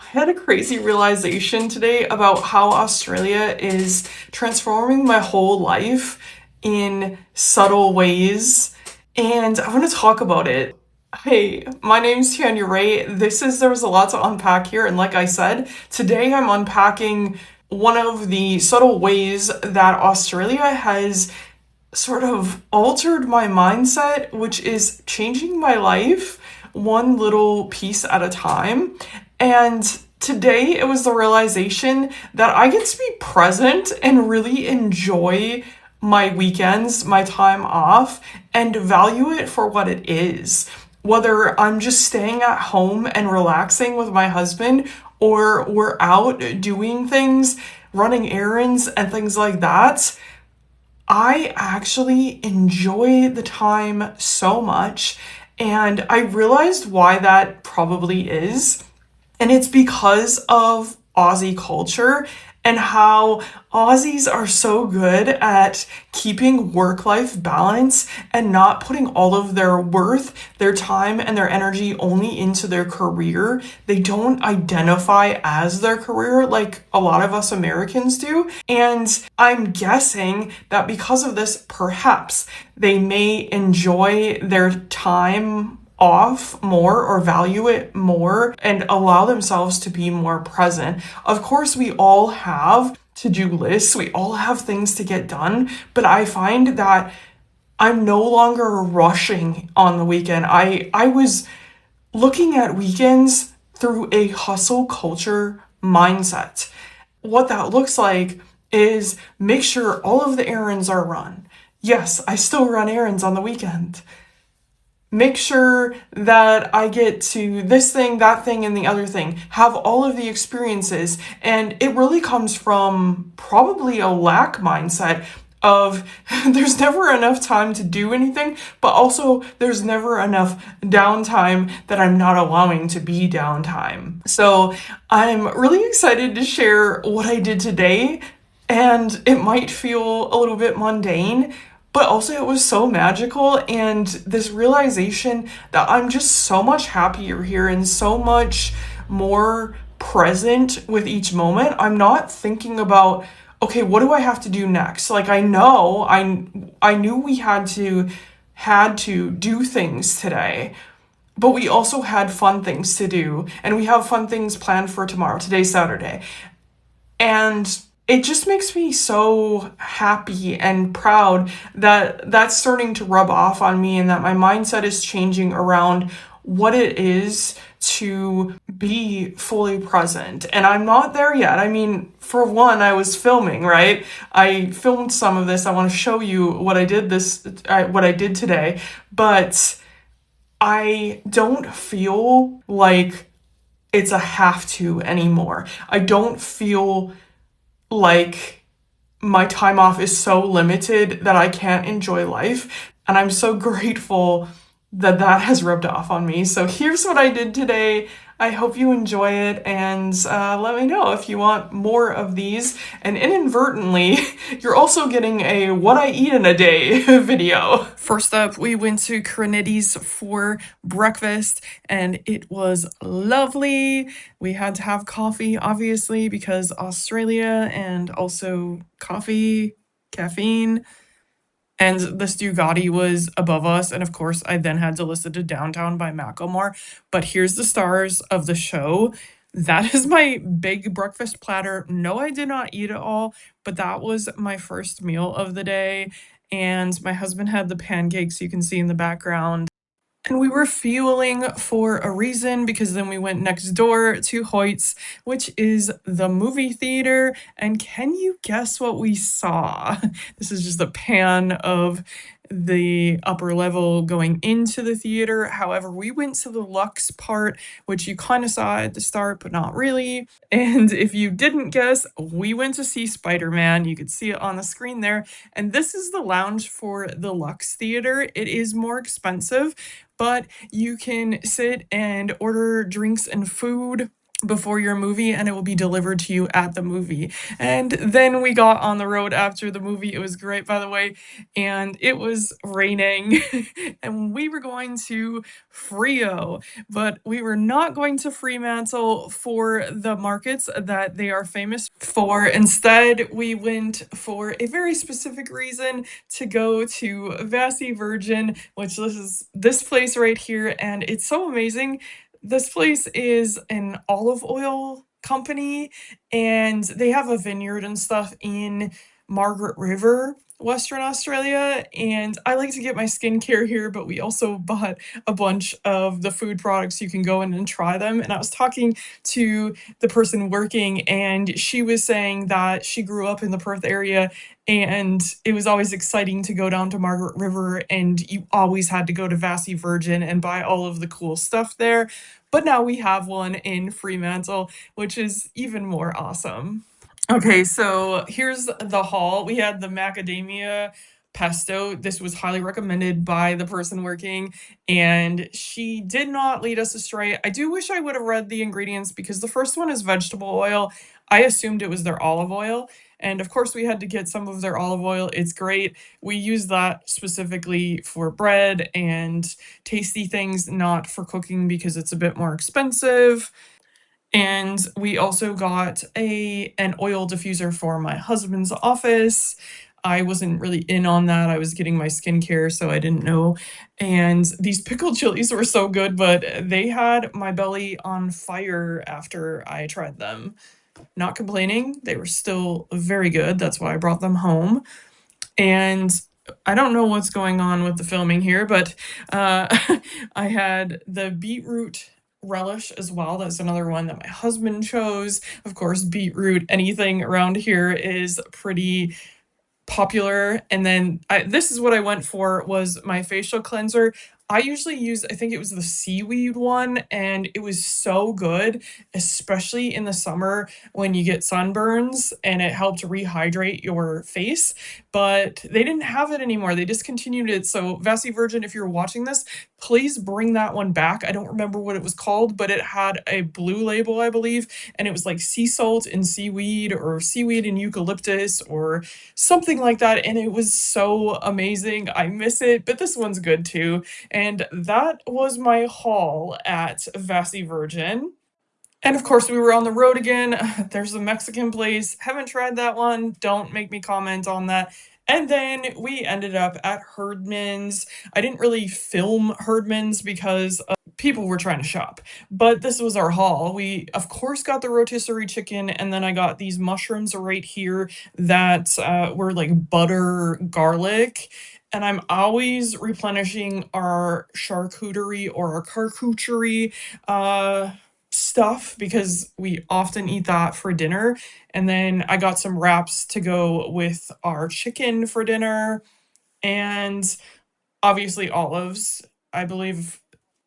had a crazy realization today about how Australia is transforming my whole life in subtle ways, and I want to talk about it. Hey, my name's Tanya Ray. There was a lot to unpack here, and like I said, today I'm unpacking one of the subtle ways that Australia has sort of altered my mindset, which is changing my life one little piece at a time. And today it was the realization that I get to be present and really enjoy my weekends, my time off, and value it for what it is. Whether I'm just staying at home and relaxing with my husband, or we're out doing things, running errands, and things like that. I actually enjoy the time so much, and I realized why that probably is. And it's because of Aussie culture and how Aussies are so good at keeping work-life balance and not putting all of their worth, their time, and their energy only into their career. They don't identify as their career like a lot of us Americans do. And I'm guessing that because of this, perhaps they may enjoy their time off more or value it more and allow themselves to be more present. Of course, we all have to-do lists, we all have things to get done, but I find that I'm no longer rushing on the weekend. I was looking at weekends through a hustle culture mindset. What that looks like is make sure all of the errands are run. Yes, I still run errands on the weekend. Make sure that I get to this thing, that thing, and the other thing. Have all of the experiences. And it really comes from probably a lack mindset of there's never enough time to do anything, but also there's never enough downtime that I'm not allowing to be downtime. So I'm really excited to share what I did today, and it might feel a little bit mundane, but also it was so magical, and this realization that I'm just so much happier here and so much more present with each moment. I'm not thinking about, okay, what do I have to do next? Like I knew we had to do things today, but we also had fun things to do, and we have fun things planned for tomorrow. Today's Saturday. And it just makes me so happy and proud that that's starting to rub off on me, and that my mindset is changing around what it is to be fully present. And I'm not there yet. I mean, for one, I was filming, right? I filmed some of this. I want to show you what I did today, but I don't feel like it's a have to anymore. I don't feel like my time off is so limited that I can't enjoy life. And I'm so grateful that that has rubbed off on me. So here's what I did today. I hope you enjoy it, and let me know if you want more of these. And inadvertently, you're also getting a what I eat in a day video. First up, we went to Crenitti's for breakfast, and it was lovely. We had to have coffee, obviously, because Australia, and also coffee, caffeine. And the Stugatti was above us, and of course, I then had to listen to Downtown by Macklemore. But here's the stars of the show. That is my big breakfast platter. No, I did not eat it all, but that was my first meal of the day. And my husband had the pancakes you can see in the background. And we were fueling for a reason, because then we went next door to Hoyt's, which is the movie theater. And can you guess what we saw? This is just a pan of the upper level going into the theater. However, we went to the Lux part, which you kind of saw at the start, but not really. And if you didn't guess, we went to see Spider-Man. You could see it on the screen there. And this is the lounge for the Lux Theater. It is more expensive, but you can sit and order drinks and food before your movie and it will be delivered to you at the movie. And then we got on the road after the movie. It was great, by the way. And it was raining and we were going to Frio, but we were not going to Fremantle for the markets that they are famous for. Instead, we went for a very specific reason to go to Vassy Virgin, which this place right here, and it's so amazing. This place is an olive oil company, and they have a vineyard and stuff in Margaret River, Western Australia. And I like to get my skincare here, but we also bought a bunch of the food products. You can go in and try them. And I was talking to the person working, and she was saying that she grew up in the Perth area and it was always exciting to go down to Margaret River, and you always had to go to Vassy Virgin and buy all of the cool stuff there. But now we have one in Fremantle, which is even more awesome. Okay, so here's the haul. We had the macadamia pesto. This was highly recommended by the person working, and she did not lead us astray. I do wish I would have read the ingredients because the first one is vegetable oil. I assumed it was their olive oil. And of course, we had to get some of their olive oil. It's great. We use that specifically for bread and tasty things, not for cooking because it's a bit more expensive. And we also got an oil diffuser for my husband's office. I wasn't really in on that. I was getting my skincare, so I didn't know. And these pickled chilies were so good, but they had my belly on fire after I tried them. Not complaining, they were still very good. That's why I brought them home. And I don't know what's going on with the filming here, but I had the beetroot relish as well. That's another one that my husband chose. Of course, beetroot, anything around here is pretty popular. And then this is what I went for, was my facial cleanser. I usually use, I think it was the seaweed one, and it was so good, especially in the summer when you get sunburns, and it helped rehydrate your face. But they didn't have it anymore. They discontinued it. So Vassy Virgin, if you're watching this, please bring that one back. I don't remember what it was called, but it had a blue label, I believe, and it was like sea salt and seaweed, or seaweed and eucalyptus, or something like that. And it was so amazing. I miss it, but this one's good too. And that was my haul at Vassy Virgin. And of course, we were on the road again. There's a Mexican place. Haven't tried that one. Don't make me comment on that. And then we ended up at Herdman's. I didn't really film Herdman's because people were trying to shop, but this was our haul. We, of course, got the rotisserie chicken, and then I got these mushrooms right here that were like butter garlic. And I'm always replenishing our charcuterie or our charcuterie stuff because we often eat that for dinner. And then I got some wraps to go with our chicken for dinner, and obviously olives. I believe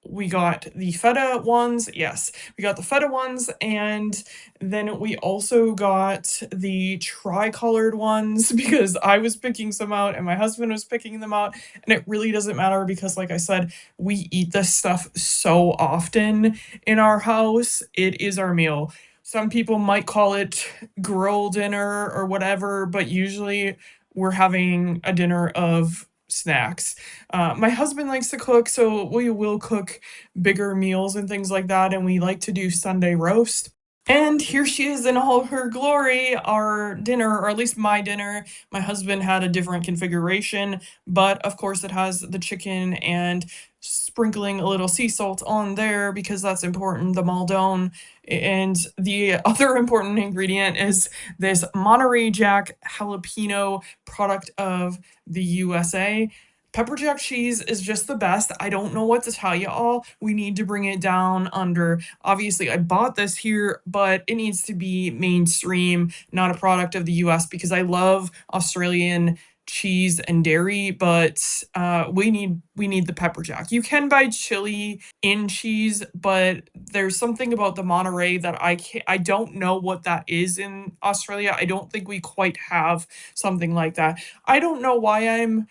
we got the feta ones. Yes, we got the feta ones, and then we also got the tricolored ones because I was picking some out and my husband was picking them out. And it really doesn't matter because, like I said, we eat this stuff so often in our house. It is our meal. Some people might call it grill dinner or whatever, but usually we're having a dinner of snacks. My husband likes to cook, so we will cook bigger meals and things like that, and we like to do Sunday roast. And here she is in all her glory, our dinner, or at least my dinner. My husband had a different configuration, but of course it has the chicken and sprinkling a little sea salt on there because that's important, the Maldon. And the other important ingredient is this Monterey Jack jalapeno, product of the USA. Pepper jack cheese is just the best. I don't know what to tell you all. We need to bring it down under. Obviously, I bought this here, but it needs to be mainstream, not a product of the US, because I love Australian cheese and dairy, but we need the pepper jack. You can buy chili in cheese, but there's something about the Monterey that I don't know what that is in Australia. I don't think we quite have something like that. I don't know why I'm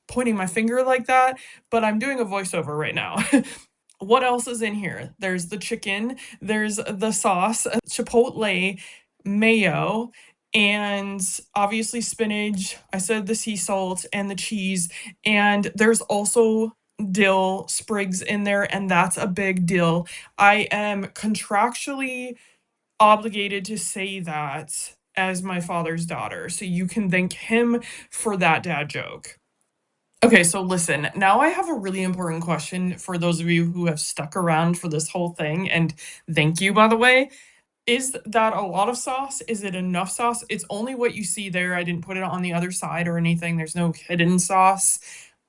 pointing my finger like that, but I'm doing a voiceover right now. What else is in here? There's the chicken, there's the sauce, chipotle, mayo, and obviously spinach. I said the sea salt and the cheese, and there's also dill sprigs in there, and that's a big deal. I am contractually obligated to say that as my father's daughter, so you can thank him for that dad joke. Okay, so listen, now I have a really important question for those of you who have stuck around for this whole thing, and thank you, by the way. Is that a lot of sauce? Is it enough sauce? It's only what you see there. I didn't put it on the other side or anything. There's no hidden sauce.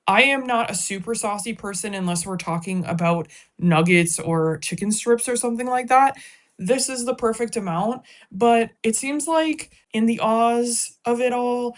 I am not a super saucy person unless we're talking about nuggets or chicken strips or something like that. This is the perfect amount, but it seems like in the Oz of it all,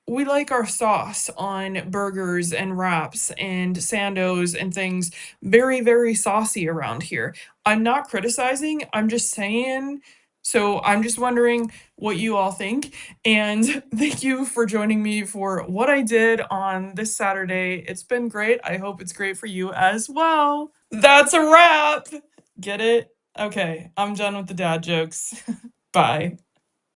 we like our sauce on burgers and wraps and sandos and things very, very saucy around here. I'm not criticizing, I'm just saying. So I'm just wondering what you all think. And thank you for joining me for what I did on this Saturday. It's been great. I hope it's great for you as well. That's a wrap. Get it? Okay, I'm done with the dad jokes. Bye.